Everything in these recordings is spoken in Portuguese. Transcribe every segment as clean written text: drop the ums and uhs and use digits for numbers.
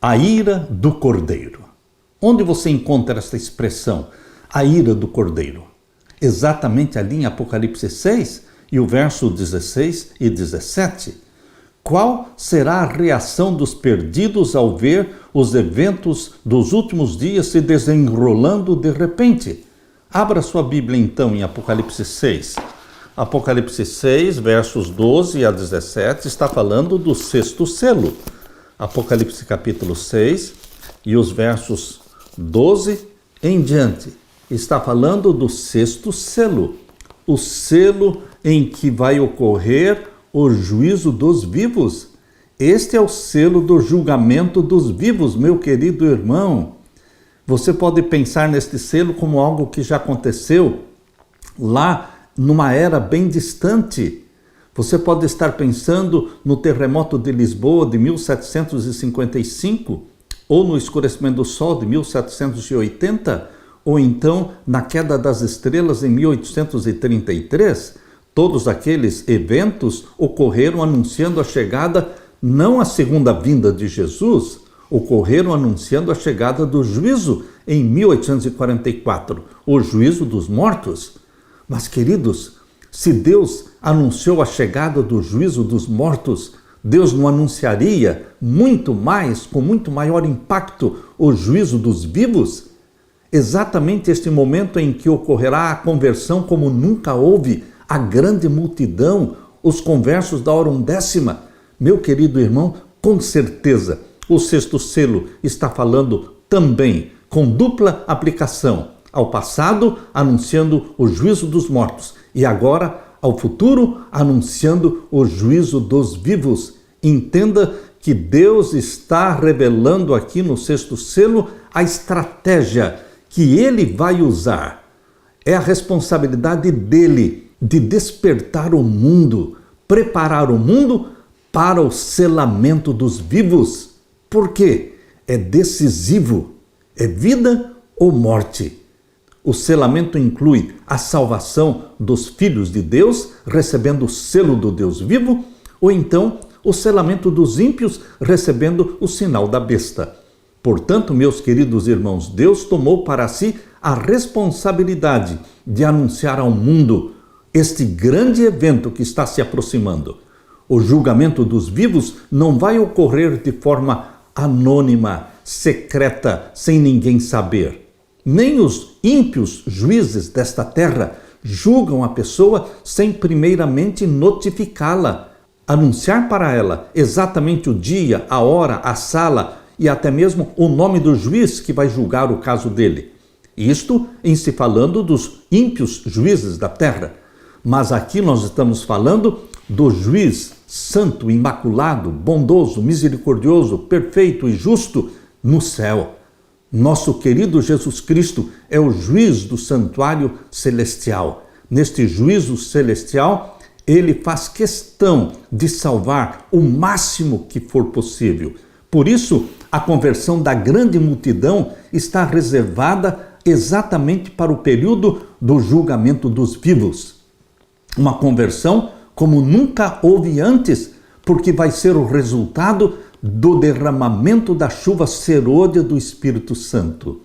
A ira do Cordeiro. Onde você encontra essa expressão, a ira do Cordeiro? Exatamente ali em Apocalipse 6 e o verso 16 e 17. Qual será a reação dos perdidos ao ver os eventos dos últimos dias se desenrolando de repente? Abra sua Bíblia então em Apocalipse 6. Apocalipse 6, versos 12 a 17, está falando do sexto selo. Apocalipse capítulo 6 e os versos 12 em diante. Está falando do sexto selo. O selo em que vai ocorrer o juízo dos vivos. Este é o selo do julgamento dos vivos, meu querido irmão. Você pode pensar neste selo como algo que já aconteceu lá numa era bem distante. Você pode estar pensando no terremoto de Lisboa de 1755, ou no escurecimento do sol de 1780, ou então na queda das estrelas em 1833. Todos aqueles eventos ocorreram anunciando a chegada, não a segunda vinda de Jesus, ocorreram anunciando a chegada do juízo em 1844, o juízo dos mortos. Mas, queridos, se Deus anunciou a chegada do juízo dos mortos, Deus não anunciaria muito mais, com muito maior impacto, o juízo dos vivos? Exatamente este momento em que ocorrerá a conversão como nunca houve, a grande multidão, os conversos da hora undécima. Meu querido irmão, com certeza, o sexto selo está falando também com dupla aplicação ao passado, anunciando o juízo dos mortos, e agora ao futuro, anunciando o juízo dos vivos. Entenda que Deus está revelando aqui no sexto selo a estratégia que Ele vai usar. É a responsabilidade dele de despertar o mundo, preparar o mundo para o selamento dos vivos. Por quê? É decisivo. É vida ou morte. O selamento inclui a salvação dos filhos de Deus, recebendo o selo do Deus vivo, ou então o selamento dos ímpios, recebendo o sinal da besta. Portanto, meus queridos irmãos, Deus tomou para si a responsabilidade de anunciar ao mundo este grande evento que está se aproximando. O julgamento dos vivos não vai ocorrer de forma anônima, secreta, sem ninguém saber. Nem os ímpios juízes desta terra julgam a pessoa sem primeiramente notificá-la, anunciar para ela exatamente o dia, a hora, a sala e até mesmo o nome do juiz que vai julgar o caso dele. Isto em se falando dos ímpios juízes da terra. Mas aqui nós estamos falando do juiz santo, imaculado, bondoso, misericordioso, perfeito e justo no céu. Nosso querido Jesus Cristo é o juiz do santuário celestial. Neste juízo celestial, ele faz questão de salvar o máximo que for possível. Por isso, a conversão da grande multidão está reservada exatamente para o período do julgamento dos vivos. Uma conversão como nunca houve antes, porque vai ser o resultado do derramamento da chuva serôdia do Espírito Santo.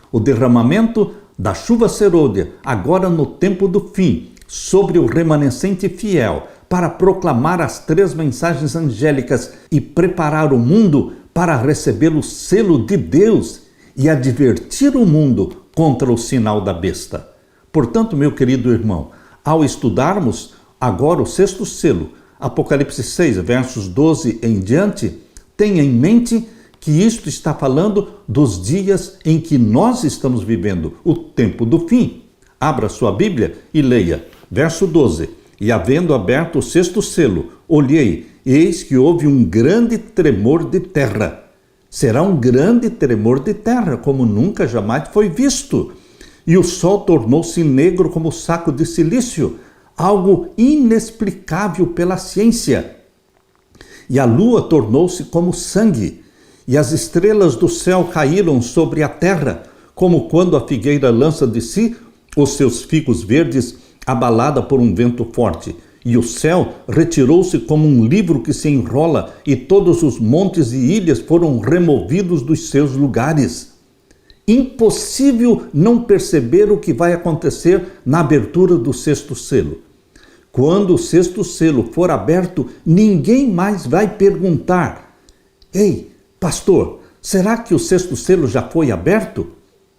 O derramamento da chuva serôdia, agora no tempo do fim, sobre o remanescente fiel, para proclamar as 3 mensagens angélicas e preparar o mundo para receber o selo de Deus e advertir o mundo contra o sinal da besta. Portanto, meu querido irmão, ao estudarmos agora o sexto selo, Apocalipse 6, versos 12 em diante, tenha em mente que isto está falando dos dias em que nós estamos vivendo, o tempo do fim. Abra sua Bíblia e leia, verso 12. E havendo aberto o sexto selo, olhei, eis que houve um grande tremor de terra. Será um grande tremor de terra, como nunca jamais foi visto. E o sol tornou-se negro como saco de cilício, algo inexplicável pela ciência. E a lua tornou-se como sangue, e as estrelas do céu caíram sobre a terra, como quando a figueira lança de si os seus figos verdes, abalada por um vento forte. e o céu retirou-se como um livro que se enrola, e todos os montes e ilhas foram removidos dos seus lugares. Impossível não perceber o que vai acontecer na abertura do sexto selo. Quando o sexto selo for aberto, ninguém mais vai perguntar: ei, pastor, será que o sexto selo já foi aberto?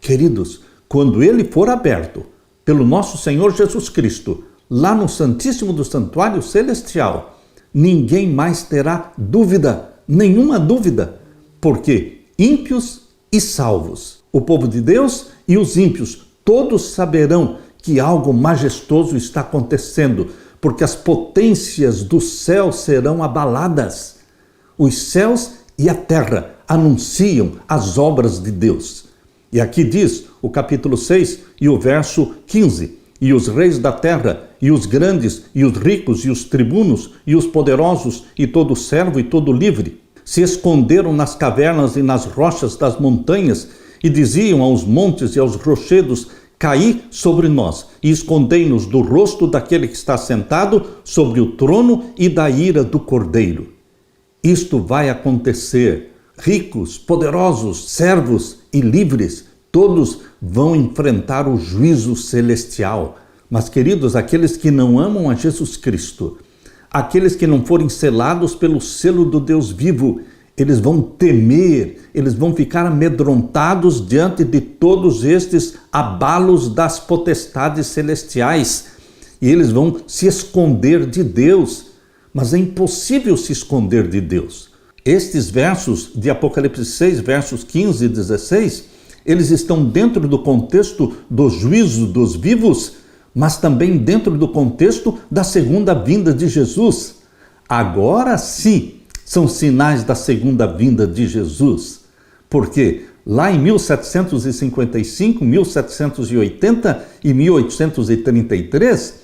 Queridos, quando ele for aberto pelo nosso Senhor Jesus Cristo, lá no Santíssimo do Santuário Celestial, ninguém mais terá dúvida, nenhuma dúvida, porque ímpios e salvos, o povo de Deus e os ímpios, todos saberão que algo majestoso está acontecendo, porque as potências do céu serão abaladas. Os céus e a terra anunciam as obras de Deus. E aqui diz o capítulo 6 e o verso 15: e os reis da terra, e os grandes, e os ricos, e os tribunos, e os poderosos, e todo servo e todo livre, se esconderam nas cavernas e nas rochas das montanhas, e diziam aos montes e aos rochedos: caí sobre nós, e escondei-nos do rosto daquele que está sentado sobre o trono e da ira do Cordeiro. Isto vai acontecer. Ricos, poderosos, servos e livres, todos vão enfrentar o juízo celestial. Mas, queridos, aqueles que não amam a Jesus Cristo, aqueles que não forem selados pelo selo do Deus vivo, eles vão temer, eles vão ficar amedrontados diante de todos estes abalos das potestades celestiais. E eles vão se esconder de Deus. Mas é impossível se esconder de Deus. Estes versos de Apocalipse 6, versos 15 e 16, eles estão dentro do contexto do juízo dos vivos, mas também dentro do contexto da segunda vinda de Jesus. Agora sim, são sinais da segunda vinda de Jesus, porque lá em 1755, 1780 e 1833,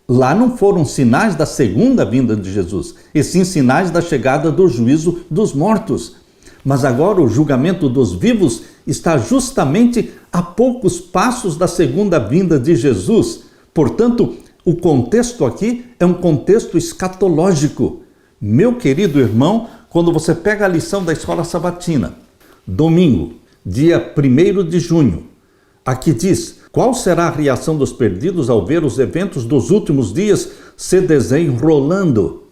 lá não foram sinais da segunda vinda de Jesus, e sim sinais da chegada do juízo dos mortos. Mas agora o julgamento dos vivos está justamente a poucos passos da segunda vinda de Jesus. Portanto, o contexto aqui é um contexto escatológico. Meu querido irmão, quando você pega a lição da escola sabatina, domingo, dia 1º de junho, aqui diz: qual será a reação dos perdidos ao ver os eventos dos últimos dias se desenrolando?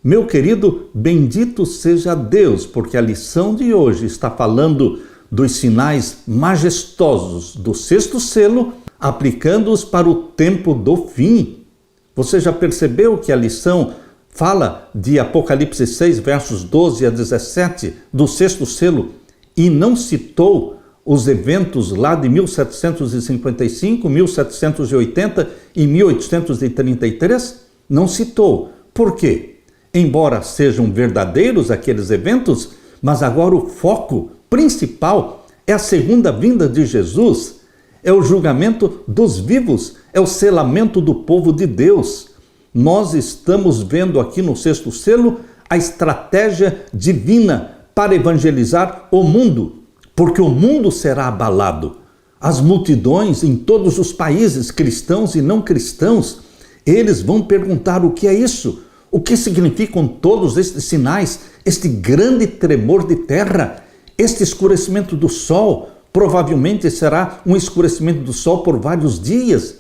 Meu querido, bendito seja Deus, porque a lição de hoje está falando dos sinais majestosos do sexto selo, aplicando-os para o tempo do fim. Você já percebeu que a lição fala de Apocalipse 6, versos 12 a 17, do sexto selo, e não citou os eventos lá de 1755, 1780 e 1833? Não citou. Por quê? Embora sejam verdadeiros aqueles eventos, mas agora o foco principal é a segunda vinda de Jesus, é o julgamento dos vivos, é o selamento do povo de Deus. Nós estamos vendo aqui no sexto selo a estratégia divina para evangelizar o mundo, porque o mundo será abalado. As multidões em todos os países, cristãos e não cristãos, eles vão perguntar: o que é isso? O que significam todos estes sinais, este grande tremor de terra, este escurecimento do sol? Provavelmente será um escurecimento do sol por vários dias,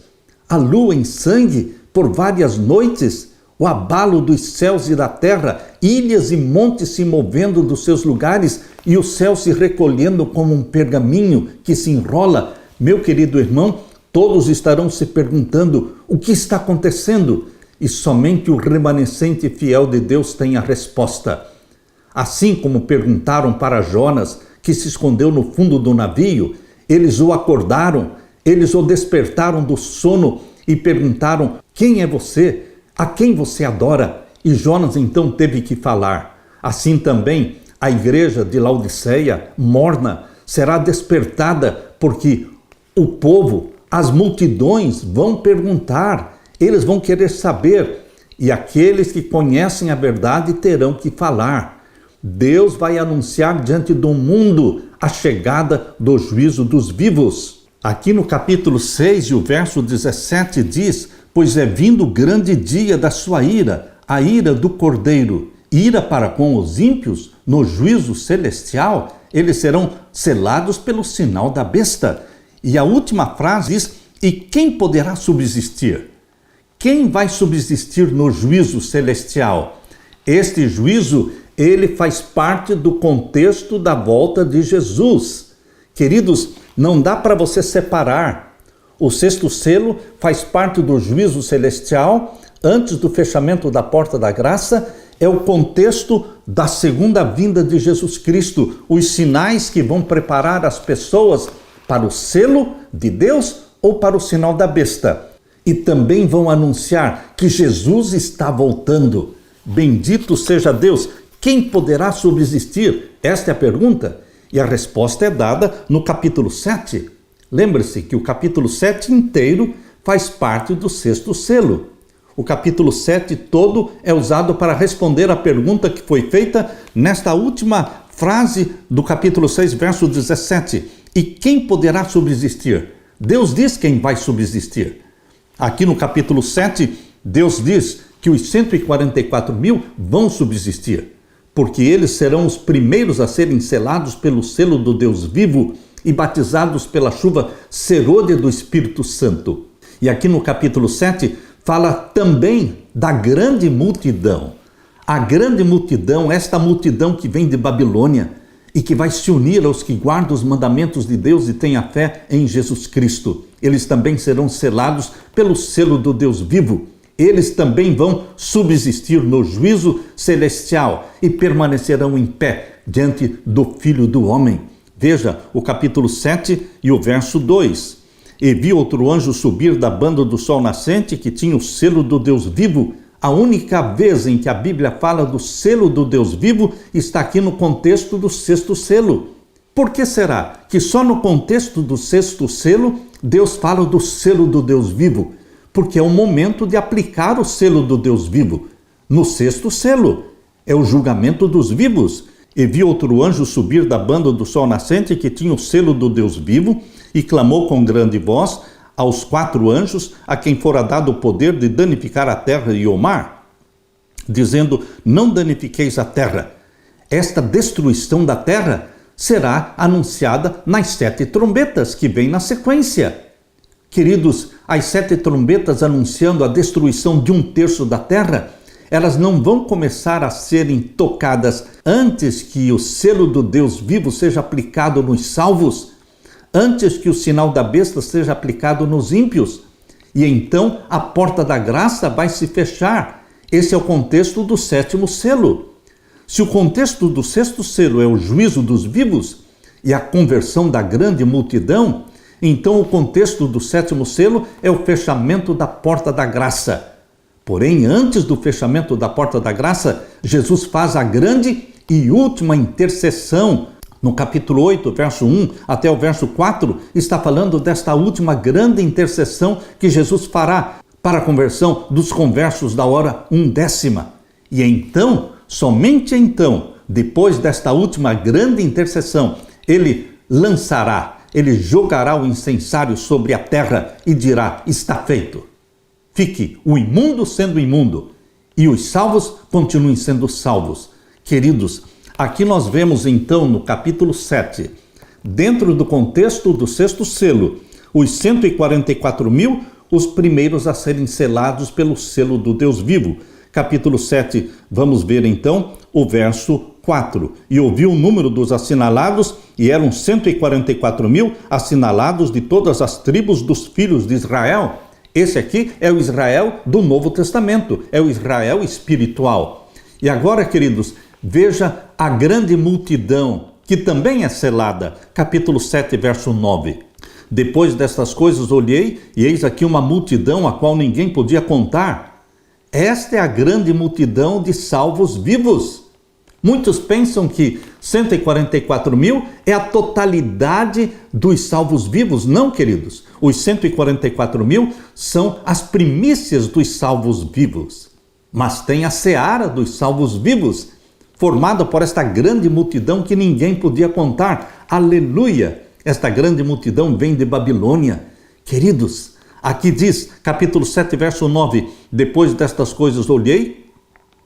a lua em sangue por várias noites, o abalo dos céus e da terra, ilhas e montes se movendo dos seus lugares e o céu se recolhendo como um pergaminho que se enrola. Meu querido irmão, todos estarão se perguntando: o que está acontecendo? E somente o remanescente fiel de Deus tem a resposta. Assim como perguntaram para Jonas, que se escondeu no fundo do navio, eles o acordaram, eles o despertaram do sono e perguntaram: quem é você? A quem você adora? E Jonas então teve que falar. Assim também a igreja de Laodiceia, morna, será despertada, porque o povo, as multidões vão perguntar, eles vão querer saber, e aqueles que conhecem a verdade terão que falar. Deus vai anunciar diante do mundo a chegada do juízo dos vivos. Aqui no capítulo 6 e o verso 17 diz: pois é vindo o grande dia da sua ira, a ira do Cordeiro, ira para com os ímpios no juízo celestial. Eles serão selados pelo sinal da besta. E a última frase diz: e quem poderá subsistir? Quem vai subsistir no juízo celestial? Este juízo, ele faz parte do contexto da volta de Jesus. Queridos, não dá para você separar. O sexto selo faz parte do juízo celestial, antes do fechamento da porta da graça. É o contexto da segunda vinda de Jesus Cristo, os sinais que vão preparar as pessoas para o selo de Deus ou para o sinal da besta. E também vão anunciar que Jesus está voltando. Bendito seja Deus! Quem poderá subsistir? Esta é a pergunta. E a resposta é dada no capítulo 7. Lembre-se que o capítulo 7 inteiro faz parte do sexto selo. O capítulo 7 todo é usado para responder a pergunta que foi feita nesta última frase do capítulo 6, verso 17. E quem poderá subsistir? Deus diz quem vai subsistir. Aqui no capítulo 7, Deus diz que os 144 mil vão subsistir, porque eles serão os primeiros a serem selados pelo selo do Deus vivo e batizados pela chuva serôdia do Espírito Santo. E aqui no capítulo 7, fala também da grande multidão. A grande multidão, esta multidão que vem de Babilônia e que vai se unir aos que guardam os mandamentos de Deus e têm a fé em Jesus Cristo. Eles também serão selados pelo selo do Deus vivo. Eles também vão subsistir no juízo celestial e permanecerão em pé diante do Filho do Homem. Veja o capítulo 7 e o verso 2. E vi outro anjo subir da banda do sol nascente, que tinha o selo do Deus vivo. A única vez em que a Bíblia fala do selo do Deus vivo está aqui no contexto do sexto selo. Por que será que só no contexto do sexto selo Deus fala do selo do Deus vivo? Porque é o momento de aplicar o selo do Deus vivo. No sexto selo é o julgamento dos vivos. E vi outro anjo subir da banda do sol nascente, que tinha o selo do Deus vivo, e clamou com grande voz aos 4 anjos, a quem fora dado o poder de danificar a terra e o mar, dizendo: não danifiqueis a terra. Esta destruição da terra será anunciada nas 7 trombetas que vêm na sequência. Queridos, as 7 trombetas anunciando a destruição de 1/3 da terra, elas não vão começar a serem tocadas antes que o selo do Deus vivo seja aplicado nos salvos, antes que o sinal da besta seja aplicado nos ímpios. E então a porta da graça vai se fechar. Esse é o contexto do 7º selo. Se o contexto do 6º selo é o juízo dos vivos e a conversão da grande multidão, então o contexto do 7º selo é o fechamento da porta da graça. Porém, antes do fechamento da porta da graça, Jesus faz a grande e última intercessão. No capítulo 8, verso 1 até o verso 4, está falando desta última grande intercessão que Jesus fará para a conversão dos conversos da hora 1/10. E então, somente então, depois desta última grande intercessão, ele jogará o incensário sobre a terra e dirá: está feito. Fique o imundo sendo imundo e os salvos continuem sendo salvos. Queridos, aqui nós vemos então no capítulo 7, dentro do contexto do 6º selo, os 144 mil, os primeiros a serem selados pelo selo do Deus vivo. Capítulo 7, vamos ver então o verso 4. E ouvi o número dos assinalados, e eram 144 mil assinalados de todas as tribos dos filhos de Israel. Esse aqui é o Israel do Novo Testamento, é o Israel espiritual. E agora, queridos, veja a grande multidão que também é selada. Capítulo 7, verso 9. Depois destas coisas olhei, e eis aqui uma multidão a qual ninguém podia contar. Esta é a grande multidão de salvos vivos. Muitos pensam que 144 mil é a totalidade dos salvos vivos. Não, queridos. Os 144 mil são as primícias dos salvos vivos. Mas tem a seara dos salvos vivos, formada por esta grande multidão que ninguém podia contar. Aleluia! Esta grande multidão vem de Babilônia. Queridos, Aqui diz, capítulo 7, verso 9, depois destas coisas olhei,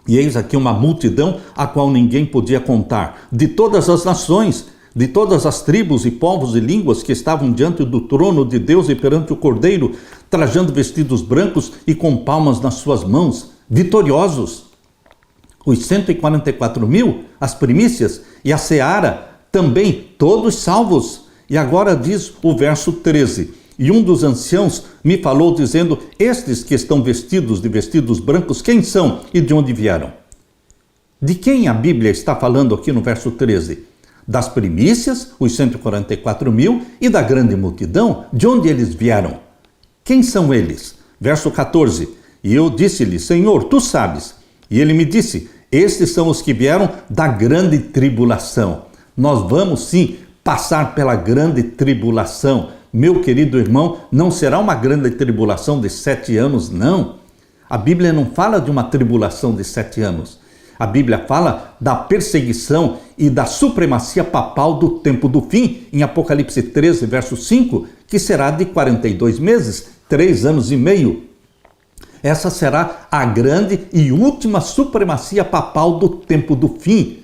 e eis aqui uma multidão a qual ninguém podia contar, de todas as nações, de todas as tribos e povos e línguas que estavam diante do trono de Deus e perante o Cordeiro, trajando vestidos brancos e com palmas nas suas mãos, vitoriosos. Os 144 mil, as primícias, e a seara, também todos salvos. E agora diz o verso 13, e um dos anciãos me falou dizendo, estes que estão vestidos de vestidos brancos, quem são e de onde vieram? De quem a Bíblia está falando aqui no verso 13? Das primícias, os 144 mil, e da grande multidão, de onde eles vieram? Quem são eles? Verso 14, e eu disse-lhe, Senhor, tu sabes. E ele me disse, estes são os que vieram da grande tribulação. Nós vamos sim passar pela grande tribulação. Meu querido irmão, não será uma grande tribulação de 7 anos, não. A Bíblia não fala de uma tribulação de 7 anos. A Bíblia fala da perseguição e da supremacia papal do tempo do fim, em Apocalipse 13, verso 5, que será de 42 meses, 3 anos e meio. Essa será a grande e última supremacia papal do tempo do fim,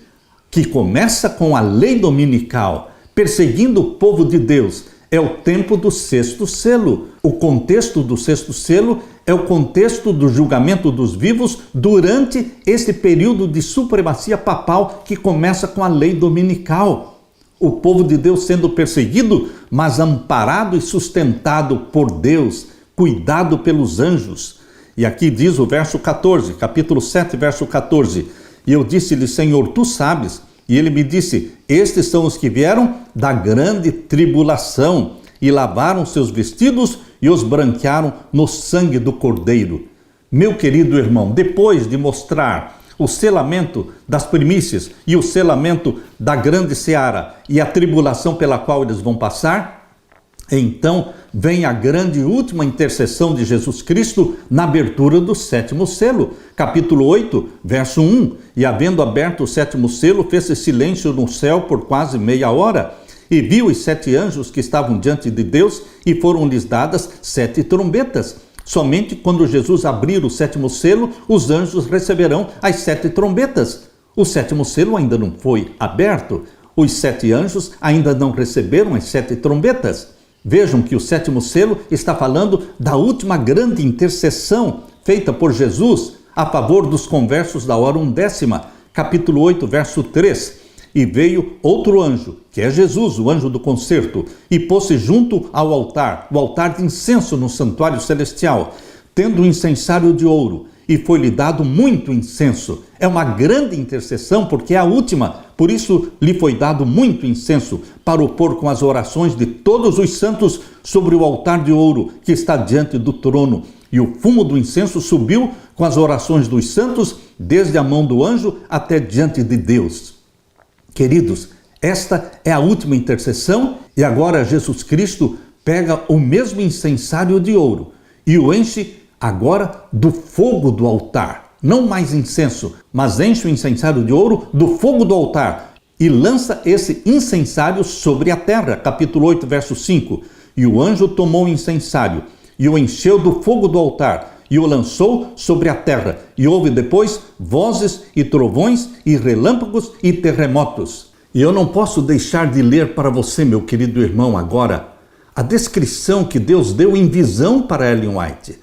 que começa com a lei dominical, perseguindo o povo de Deus. É o tempo do sexto selo. O contexto do sexto selo é o contexto do julgamento dos vivos durante esse período de supremacia papal que começa com a lei dominical. O povo de Deus sendo perseguido, mas amparado e sustentado por Deus, cuidado pelos anjos. E aqui diz o verso 14, capítulo 7, verso 14. E eu disse-lhe, Senhor, tu sabes. E ele me disse, estes são os que vieram da grande tribulação e lavaram seus vestidos e os branquearam no sangue do Cordeiro. Meu querido irmão, depois de mostrar o selamento das primícias e o selamento da grande seara e a tribulação pela qual eles vão passar, então vem a grande e última intercessão de Jesus Cristo na abertura do 7º selo. Capítulo 8, verso 1. E havendo aberto o 7º selo, fez-se silêncio no céu por quase meia hora. E viu os 7 anjos que estavam diante de Deus e foram-lhes dadas 7 trombetas. Somente quando Jesus abrir o 7º selo, os anjos receberão as 7 trombetas. O 7º selo ainda não foi aberto. Os 7 anjos ainda não receberam as 7 trombetas. Vejam que o 7º selo está falando da última grande intercessão feita por Jesus a favor dos conversos da hora undécima, capítulo 8, verso 3. E veio outro anjo, que é Jesus, o anjo do concerto, e pôs-se junto ao altar, o altar de incenso no santuário celestial, tendo um incensário de ouro, e foi-lhe dado muito incenso. É uma grande intercessão, porque é a última, por isso lhe foi dado muito incenso, para o pôr com as orações de todos os santos sobre o altar de ouro que está diante do trono. E o fumo do incenso subiu com as orações dos santos, desde a mão do anjo até diante de Deus. Queridos, esta é a última intercessão, e agora Jesus Cristo pega o mesmo incensário de ouro e o enche agora do fogo do altar. Não mais incenso, mas enche o incensário de ouro do fogo do altar e lança esse incensário sobre a terra. Capítulo 8, verso 5. E o anjo tomou o incensário e o encheu do fogo do altar e o lançou sobre a terra. E houve depois vozes e trovões e relâmpagos e terremotos. E eu não posso deixar de ler para você, meu querido irmão, agora a descrição que Deus deu em visão para Ellen White.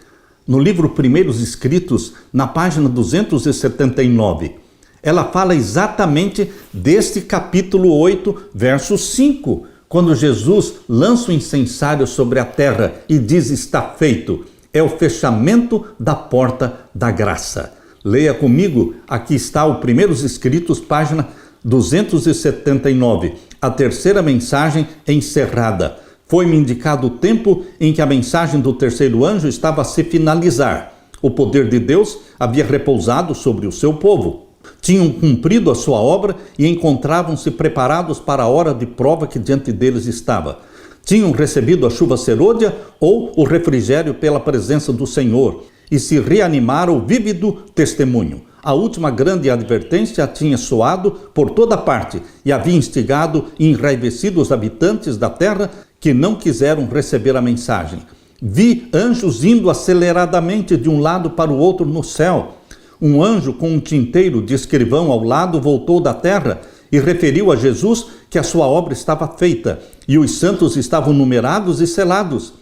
No livro Primeiros Escritos, na página 279, ela fala exatamente deste capítulo 8, verso 5, quando Jesus lança o incensário sobre a terra e diz, está feito. É o fechamento da porta da graça. Leia comigo, aqui está o Primeiros Escritos, página 279, a terceira mensagem encerrada. Foi-me indicado o tempo em que a mensagem do terceiro anjo estava a se finalizar. O poder de Deus havia repousado sobre o seu povo. Tinham cumprido a sua obra e encontravam-se preparados para a hora de prova que diante deles estava. Tinham recebido a chuva serôdia ou o refrigério pela presença do Senhor e se reanimaram o vívido testemunho. A última grande advertência tinha soado por toda parte e havia instigado e enraivecido os habitantes da terra que não quiseram receber a mensagem. Vi anjos indo aceleradamente de um lado para o outro no céu. Um anjo com um tinteiro de escrivão ao lado voltou da terra e referiu a Jesus que a sua obra estava feita e os santos estavam numerados e selados.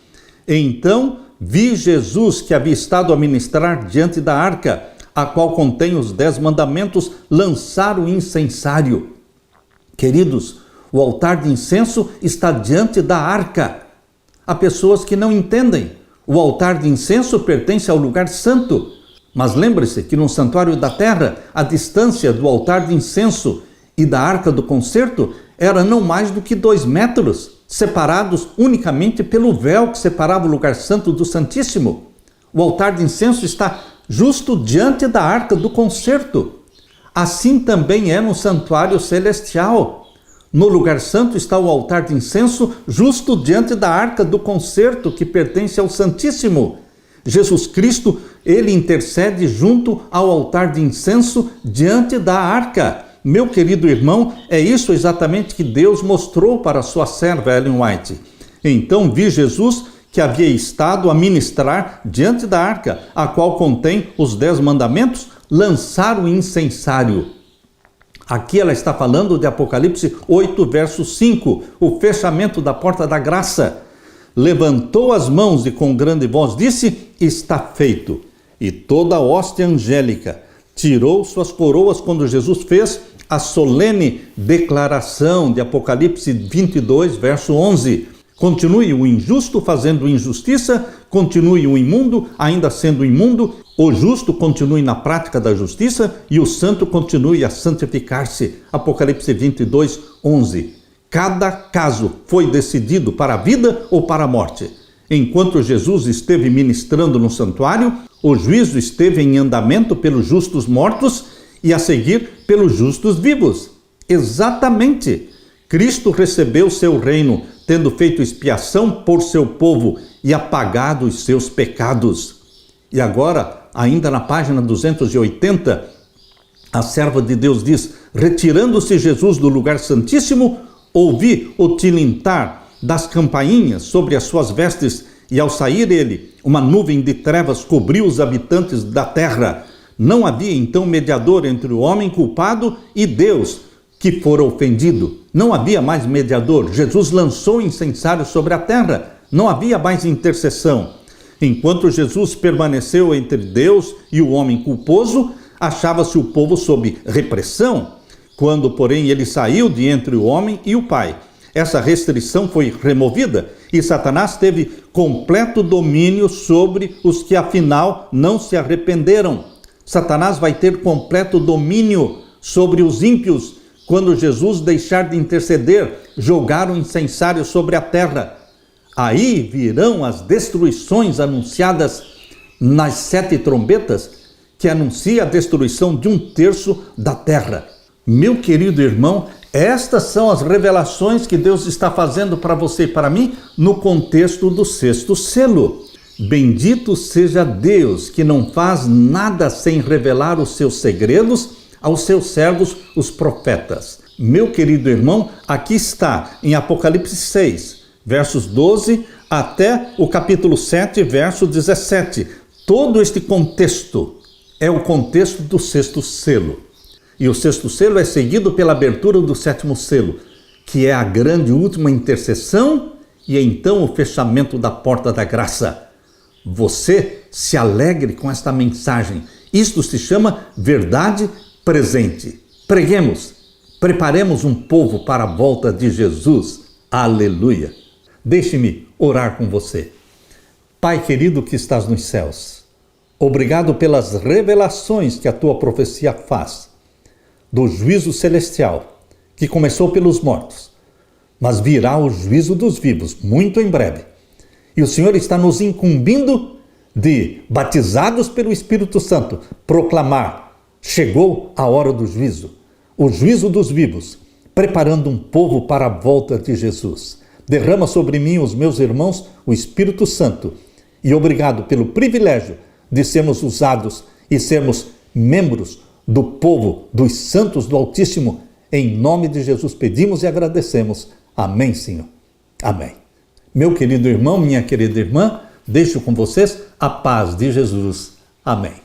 Então vi Jesus que havia estado a ministrar diante da arca, a qual contém os 10 mandamentos, lançar o incensário. Queridos, o altar de incenso está diante da arca. Há pessoas que não entendem. O altar de incenso pertence ao lugar santo. Mas lembre-se que no santuário da terra, a distância do altar de incenso e da arca do concerto era não mais do que 2 metros, separados unicamente pelo véu que separava o lugar santo do Santíssimo. O altar de incenso está justo diante da arca do concerto. Assim também é no santuário celestial. No lugar santo está o altar de incenso justo diante da arca do concerto que pertence ao Santíssimo. Jesus Cristo, ele intercede junto ao altar de incenso diante da arca. Meu querido irmão, é isso exatamente que Deus mostrou para a sua serva Ellen White. Então vi Jesus que havia estado a ministrar diante da arca, a qual contém os 10 mandamentos, lançar o incensário. Aqui ela está falando de Apocalipse 8, verso 5, o fechamento da porta da graça. Levantou as mãos e com grande voz disse, está feito. E toda a hoste angélica tirou suas coroas quando Jesus fez a solene declaração de Apocalipse 22, verso 11. Continue o injusto fazendo injustiça, continue o imundo ainda sendo imundo, o justo continue na prática da justiça e o santo continue a santificar-se. Apocalipse 22, 11. Cada caso foi decidido para a vida ou para a morte. Enquanto Jesus esteve ministrando no santuário, o juízo esteve em andamento pelos justos mortos e a seguir pelos justos vivos. Exatamente. Cristo recebeu seu reino, tendo feito expiação por seu povo e apagado os seus pecados. E agora, ainda na página 280, a serva de Deus diz, retirando-se Jesus do lugar santíssimo, ouvi o tilintar das campainhas sobre as suas vestes, e ao sair ele, uma nuvem de trevas cobriu os habitantes da terra. Não havia então mediador entre o homem culpado e Deus, que fora ofendido. Não havia mais mediador. Jesus lançou o incensário sobre a terra. Não havia mais intercessão. Enquanto Jesus permaneceu entre Deus e o homem culposo, achava-se o povo sob repressão. Quando, porém, ele saiu de entre o homem e o Pai, essa restrição foi removida e Satanás teve completo domínio sobre os que, afinal, não se arrependeram. Satanás vai ter completo domínio sobre os ímpios quando Jesus deixar de interceder, jogar o incensário sobre a terra. Aí virão as destruições anunciadas nas 7 trombetas, que anuncia a destruição de 1/3 da terra. Meu querido irmão, estas são as revelações que Deus está fazendo para você e para mim no contexto do 6º selo. Bendito seja Deus, que não faz nada sem revelar os seus segredos aos seus servos, os profetas. Meu querido irmão, aqui está em Apocalipse 6, versos 12 até o capítulo 7, verso 17. Todo este contexto é o contexto do 6º selo. E o 6º selo é seguido pela abertura do 7º selo, que é a grande última intercessão e então o fechamento da porta da graça. Você se alegre com esta mensagem. Isto se chama verdade presente. Preguemos, preparemos um povo para a volta de Jesus. Aleluia! Deixe-me orar com você. Pai querido que estás nos céus, obrigado pelas revelações que a tua profecia faz do juízo celestial, que começou pelos mortos, mas virá o juízo dos vivos muito em breve. E o Senhor está nos incumbindo de, batizados pelo Espírito Santo, proclamar: chegou a hora do juízo, o juízo dos vivos, preparando um povo para a volta de Jesus. Derrama sobre mim, os meus irmãos, o Espírito Santo. E obrigado pelo privilégio de sermos usados e sermos membros do povo dos santos do Altíssimo. Em nome de Jesus pedimos e agradecemos. Amém, Senhor. Amém. Meu querido irmão, minha querida irmã, Deixo com vocês a paz de Jesus. Amém.